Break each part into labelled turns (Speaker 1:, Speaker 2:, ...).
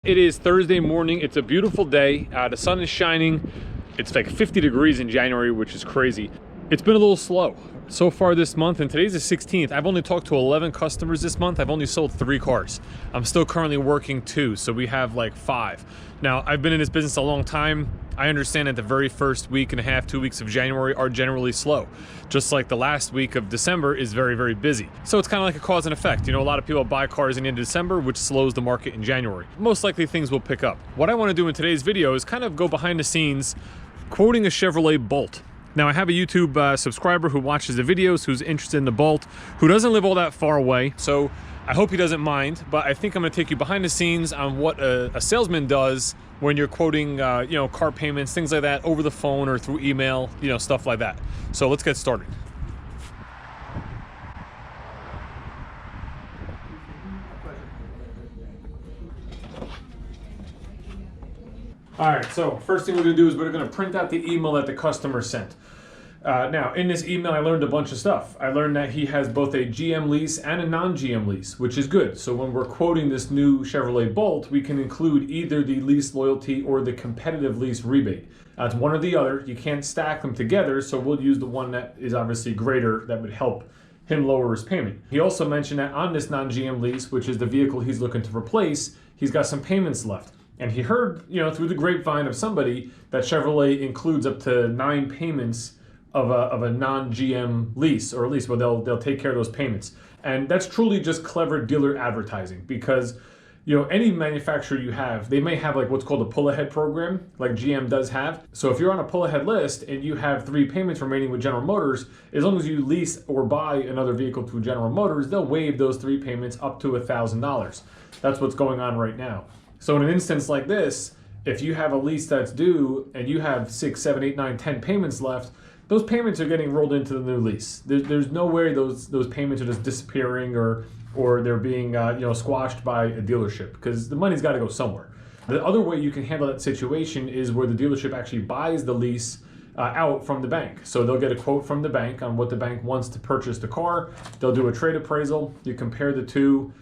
Speaker 1: It is Thursday morning. It's a beautiful day. The sun is shining. It's like 50 degrees in January, which is crazy. It's been a little slow so far this month, and today's the 16th. I've only talked to 11 customers this month. I've only sold 3 cars. I'm still currently working 2, so we have like 5. Now, I've been in this business a long time. I understand that the very first week and a half, 2 weeks of January are generally slow. Just like the last week of December is very, very busy. So it's kind of like a cause and effect. You know, a lot of people buy cars in the end of December, which slows the market in January. Most likely things will pick up. What I want to do in today's video is kind of go behind the scenes quoting a Chevrolet Bolt. Now, I have a YouTube subscriber who watches the videos, who's interested in the Bolt, who doesn't live all that far away. So I hope he doesn't mind, but I think I'm gonna take you behind the scenes on what a salesman does when you're quoting, you know, car payments, things like that, over the phone or through email, you know, stuff like that. So let's get started. All right, so first thing we're gonna do is we're gonna print out the email that the customer sent. Now, in this email, I learned a bunch of stuff. I learned that he has both a GM lease and a non-GM lease, which is good. So when we're quoting this new Chevrolet Bolt, we can include either the lease loyalty or the competitive lease rebate. It's one or the other. You can't stack them together, so we'll use the one that is obviously greater, that would help him lower his payment. He also mentioned that on this non-GM lease, which is the vehicle he's looking to replace, he's got some payments left. And he heard, you know, through the grapevine of somebody that Chevrolet includes up to 9 payments of a non-GM lease, or at least, well, they'll take care of those payments. And that's truly just clever dealer advertising, because, you know, any manufacturer you have, they may have like what's called a pull-ahead program, like GM does have. So if you're on a pull-ahead list and you have 3 payments remaining with General Motors, as long as you lease or buy another vehicle through General Motors, they'll waive those 3 payments up to $1,000. That's what's going on right now. So in an instance like this, if you have a lease that's due and you have 6, 7, 8, 9, 10 payments left, those payments are getting rolled into the new lease. There's no way those payments are just disappearing or they're being you know, squashed by a dealership, because the money's got to go somewhere. The other way you can handle that situation is where the dealership actually buys the lease out from the bank. So they'll get a quote from the bank on what the bank wants to purchase the car. They'll do a trade appraisal. You compare the two.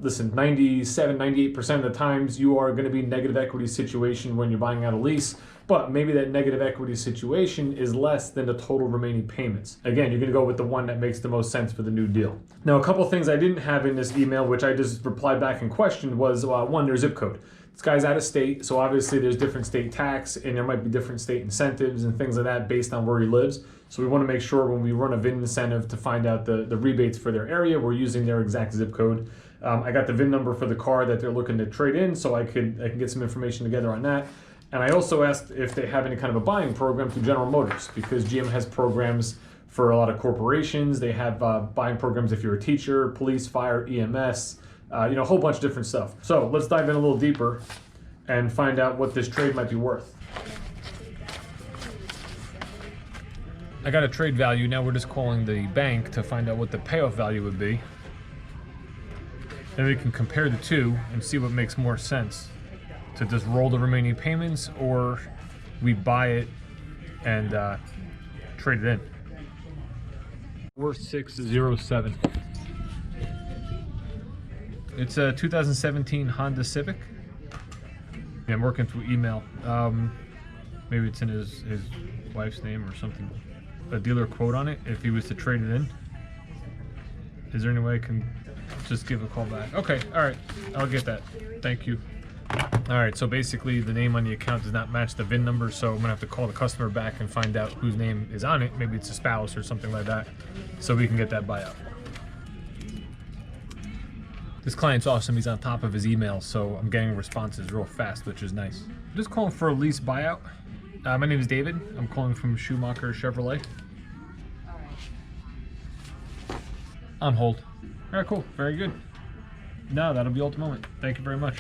Speaker 1: Listen, 97, 98% of the times you are going to be negative equity situation when you're buying out a lease, but maybe that negative equity situation is less than the total remaining payments. Again, you're going to go with the one that makes the most sense for the new deal. Now, a couple things I didn't have in this email, which I just replied back and questioned, was one, their zip code. This guy's out of state, so obviously there's different state tax and there might be different state incentives and things like that based on where he lives. So we want to make sure when we run a VIN incentive to find out the rebates for their area, we're using their exact zip code. I got the VIN number for the car that they're looking to trade in, so I can get some information together on that. And I also asked if they have any kind of a buying program through General Motors, because GM has programs for a lot of corporations. They have buying programs if you're a teacher, police, fire, EMS, you know, a whole bunch of different stuff. So let's dive in a little deeper and find out what this trade might be worth. I got a trade value. Now we're just calling the bank to find out what the payoff value would be. Then we can compare the two and see what makes more sense. To just roll the remaining payments, or we buy it and trade it in. 4607. It's a 2017 Honda Civic. Yeah, I'm working through email. Maybe it's in his wife's name or something. A dealer quote on it if he was to trade it in. Is there any way I can just give a call back? Okay, all right, I'll get that. Thank you. All right, so basically the name on the account does not match the VIN number, so I'm gonna have to call the customer back and find out whose name is on it. Maybe it's a spouse or something like that, so we can get that buyout. This client's awesome. He's on top of his email, so I'm getting responses real fast, which is nice. I'm just calling for a lease buyout. My name is David. I'm calling from Schumacher Chevrolet. On hold. All right, cool. Very good. No, that'll be all at the moment. Thank you very much.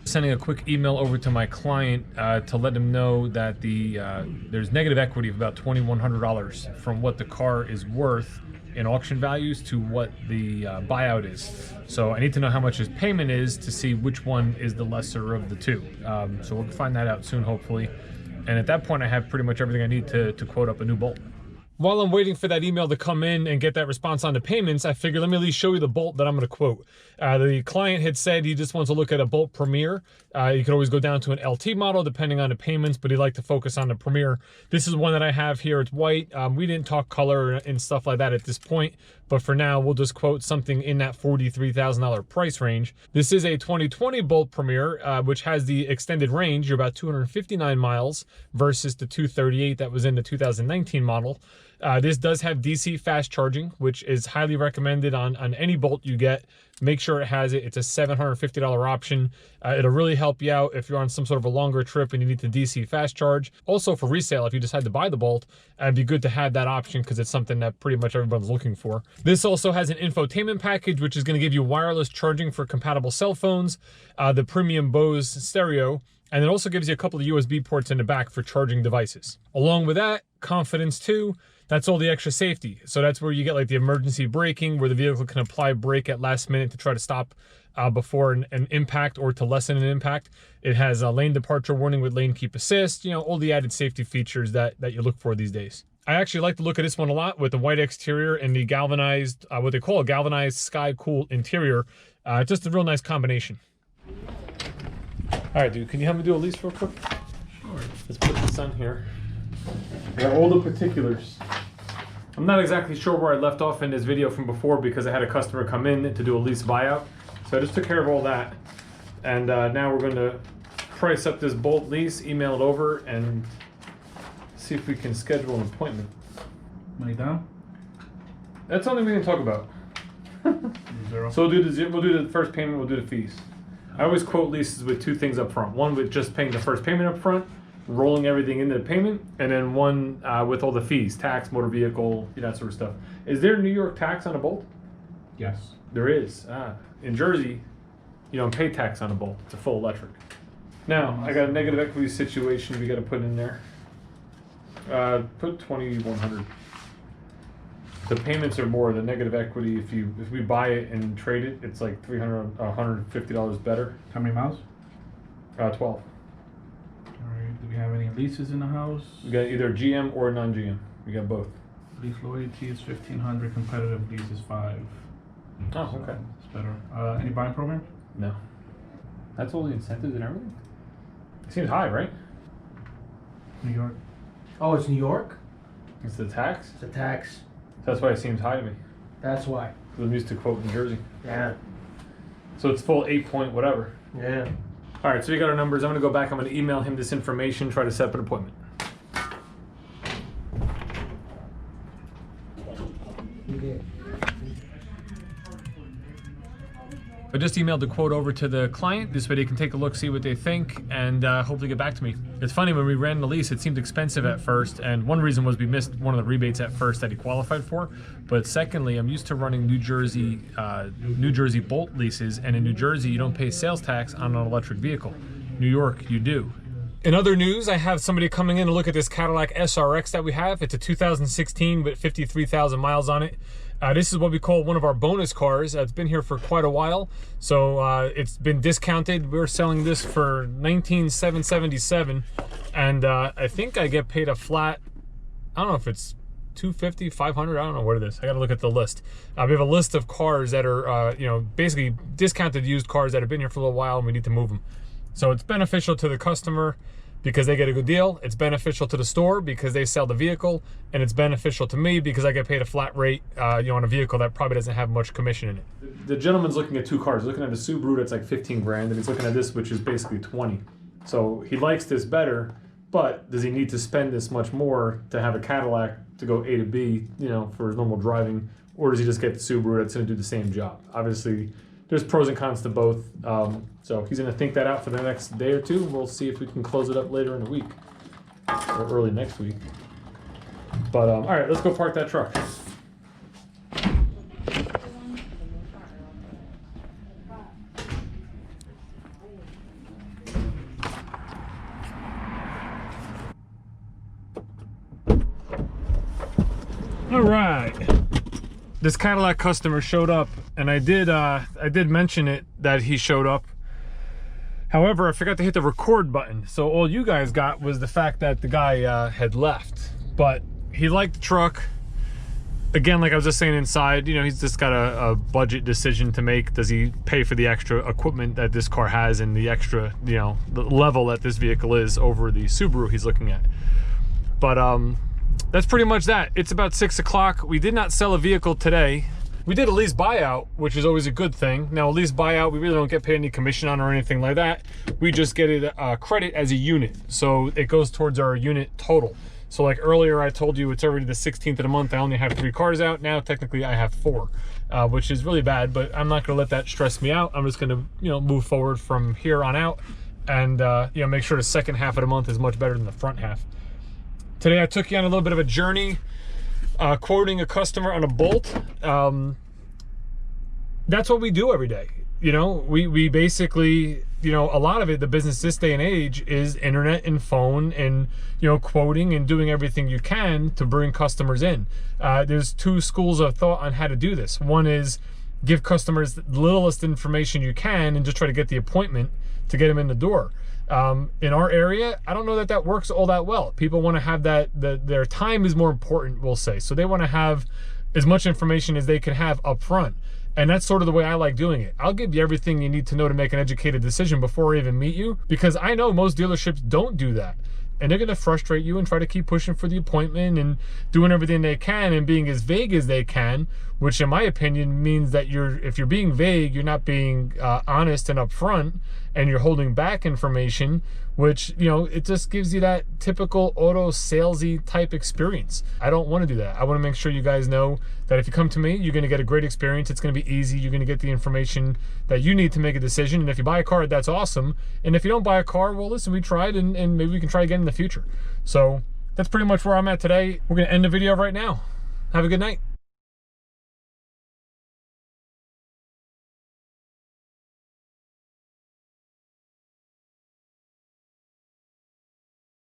Speaker 1: Sending a quick email over to my client to let him know that there's negative equity of about $2,100 from what the car is worth in auction values to what the buyout is. So I need to know how much his payment is to see which one is the lesser of the two. So we'll find that out soon, hopefully. And at that point, I have pretty much everything I need to quote up a new Bolt. while I'm waiting for that email to come in and get that response on the payments, I figured let me at least show you the Bolt that I'm going to quote. The client had said he just wants to look at a Bolt Premier. You could always go down to an LT model depending on the payments, but he'd like to focus on the Premier. This is one that I have here. It's white. We didn't talk color and stuff like that at this point, but for now, we'll just quote something in that $43,000 price range. This is a 2020 Bolt Premier, which has the extended range. You're about 259 miles versus the 238 that was in the 2019 model. This does have DC fast charging, which is highly recommended on any Bolt you get. Make sure it has it. It's a $750 option. It'll really help you out if you're on some sort of a longer trip and you need to DC fast charge. Also for resale, if you decide to buy the Bolt, it'd be good to have that option because it's something that pretty much everyone's looking for. This also has an infotainment package, which is going to give you wireless charging for compatible cell phones, the premium Bose stereo, and it also gives you a couple of USB ports in the back for charging devices. Along with that, Confidence 2, that's all the extra safety. So that's where you get like the emergency braking, where the vehicle can apply brake at last minute to try to stop before an impact or to lessen an impact. It has a lane departure warning with lane keep assist, you know, all the added safety features that you look for these days. I actually like to look at this one a lot with the white exterior and the galvanized, what they call a galvanized sky cool interior. Just a real nice combination. All right, dude, can you help me do a lease real quick? Sure. Let's put this on here. I got all the particulars. I'm not exactly sure where I left off in this video from before because I had a customer come in to do a lease buyout. So I just took care of all that. And now we're going to price up this Bolt lease, email it over, and see if we can schedule an appointment.
Speaker 2: Money down?
Speaker 1: That's something we can talk about.
Speaker 2: Zero.
Speaker 1: So we'll do the first payment, we'll do the fees. I always quote leases with two things up front. One with just paying the first payment up front, rolling everything into the payment, and then one with all the fees, tax, motor vehicle, you know, that sort of stuff. Is there New York tax on a Bolt?
Speaker 2: Yes.
Speaker 1: There is. In Jersey, you don't pay tax on a Bolt. It's a full electric. Now, I got a negative equity situation we got to put in there. Put 2,100. The payments are more. The negative equity, if we buy it and trade it, it's like $150 better.
Speaker 2: How many miles?
Speaker 1: 12.
Speaker 2: All right. Do we have any leases in the house?
Speaker 1: We got either GM or non-GM. We got both.
Speaker 2: Lease loyalty is 1,500. Competitive lease is 5.
Speaker 1: Oh,
Speaker 2: So
Speaker 1: okay.
Speaker 2: it's better. Any buying program?
Speaker 1: No. That's all the incentives and everything? It seems high, right?
Speaker 2: New York.
Speaker 3: Oh, it's New York?
Speaker 1: It's the tax?
Speaker 3: It's a tax.
Speaker 1: That's why it seems high to me.
Speaker 3: That's why.
Speaker 1: I'm used to quote New Jersey.
Speaker 3: Yeah.
Speaker 1: So it's full 8 point whatever.
Speaker 3: Yeah.
Speaker 1: All right, so we got our numbers. I'm going to go back. I'm going to email him this information, try to set up an appointment.
Speaker 3: You did.
Speaker 1: I just emailed the quote over to the client. This way they can take a look, see what they think, and hopefully get back to me. It's funny, when we ran the lease, it seemed expensive at first, and one reason was we missed one of the rebates at first that he qualified for. But secondly, I'm used to running New Jersey Bolt leases, and in New Jersey, you don't pay sales tax on an electric vehicle. New York, you do. In other news, I have somebody coming in to look at this Cadillac SRX that we have. It's a 2016 with 53,000 miles on it. This is what we call one of our bonus cars. It's been here for quite a while, so it's been discounted. We're selling this for $19,777, and I think I get paid a flat, I don't know if it's $250, $500, I don't know what it is. I gotta look at the list. We have a list of cars that are, you know, basically discounted used cars that have been here for a little while and we need to move them. So it's beneficial to the customer because they get a good deal. It's beneficial to the store because they sell the vehicle, and it's beneficial to me because I get paid a flat rate, you know, on a vehicle that probably doesn't have much commission in it. The gentleman's looking at two cars. Looking at a Subaru that's like 15 grand, and he's looking at this, which is basically 20. So he likes this better, but does he need to spend this much more to have a Cadillac to go A to B, you know, for his normal driving, or does he just get the Subaru that's going to do the same job? Obviously, there's pros and cons to both. So he's going to think that out for the next day or two. We'll see if we can close it up later in the week or early next week. But all right, let's go park that truck. All right. This Cadillac customer showed up, and I did mention it that he showed up. However, I forgot to hit the record button, so all you guys got was the fact that the guy had left. But he liked the truck. Again, like I was just saying inside, you know, he's just got a budget decision to make. Does he pay for the extra equipment that this car has and the extra, you know, the level that this vehicle is over the Subaru he's looking at? But that's pretty much that. It's about 6 o'clock. We did not sell a vehicle today. We did a lease buyout, which is always a good thing. Now, a lease buyout, we really don't get paid any commission on or anything like that. We just get it credit as a unit. So it goes towards our unit total. So like earlier, I told you it's already the 16th of the month. I only have 3 cars out. Now, technically, I have 4, which is really bad, but I'm not gonna let that stress me out. I'm just gonna, you know, move forward from here on out and, you know, make sure the second half of the month is much better than the front half. Today, I took you on a little bit of a journey, quoting a customer on a Bolt. That's what we do every day. You know, we basically, you know, a lot of it, the business this day and age is internet and phone and, you know, quoting and doing everything you can to bring customers in. There's 2 schools of thought on how to do this. One is give customers the littlest information you can and just try to get the appointment to get them in the door. In our area, I don't know that that works all that well. People want to have that, their time is more important, we'll say. So they want to have as much information as they can have up front. And that's sort of the way I like doing it. I'll give you everything you need to know to make an educated decision before I even meet you, because I know most dealerships don't do that. And they're gonna frustrate you and try to keep pushing for the appointment and doing everything they can and being as vague as they can, which in my opinion means that if you're being vague, you're not being honest and upfront, and you're holding back information, which, you know, it just gives you that typical auto salesy type experience. I don't want to do that. I want to make sure you guys know that if you come to me, you're going to get a great experience. It's going to be easy. You're going to get the information that you need to make a decision. And if you buy a car, that's awesome. And if you don't buy a car, well, listen, we tried and maybe we can try again in the future. So that's pretty much where I'm at today. We're going to end the video right now. Have a good night.